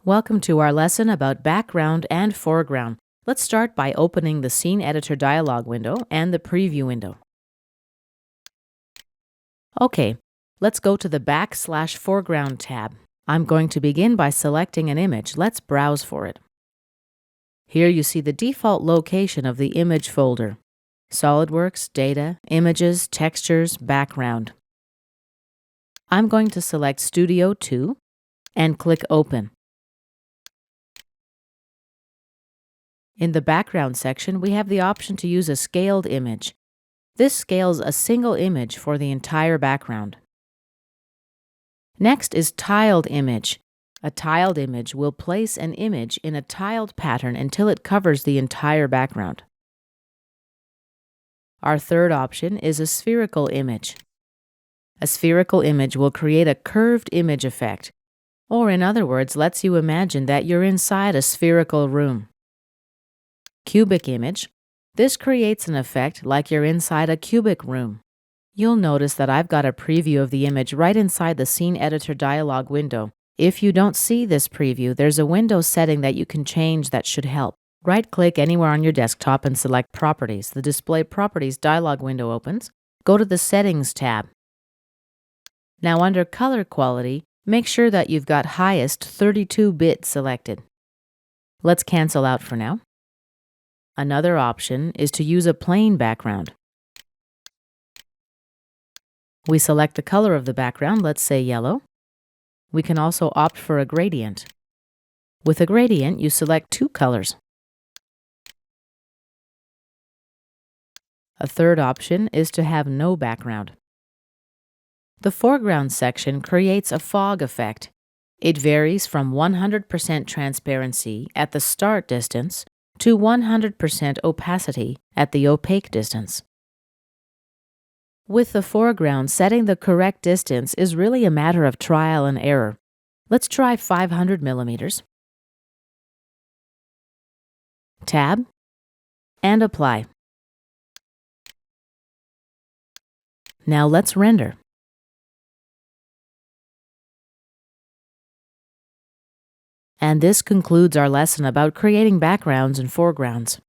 Welcome to our lesson about background and foreground. Let's start by opening the Scene Editor dialog window and the Preview window. Okay, let's go to the Back/Foreground tab. I'm going to begin by selecting an image. Let's browse for it. Here you see the default location of the image folder: SOLIDWORKS, Data, Images, Textures, Background. I'm going to select Studio 2 and click Open. In the Background section, we have the option to use a scaled image. This scales a single image for the entire background. Next is Tiled Image. A tiled image will place an image in a tiled pattern until it covers the entire background. Our third option is a Spherical Image. A spherical image will create a curved image effect, or in other words, lets you imagine that you're inside a spherical room. Cubic Image. This creates an effect like you're inside a cubic room. You'll notice that I've got a preview of the image right inside the Scene Editor dialog window. If you don't see this preview, there's a window setting that you can change that should help. Right-click anywhere on your desktop and select Properties. The Display Properties dialog window opens. Go to the Settings tab. Now under Color Quality, make sure that you've got highest 32-bit selected. Let's cancel out for now. Another option is to use a plain background. We select the color of the background, let's say yellow. We can also opt for a gradient. With a gradient, you select two colors. A third option is to have no background. The foreground section creates a fog effect. It varies from 100% transparency at the start distance to 100% opacity at the opaque distance. With the foreground, setting the correct distance is really a matter of trial and error. Let's try 500 millimeters. Tab and Apply. Now let's render. And this concludes our lesson about creating backgrounds and foregrounds.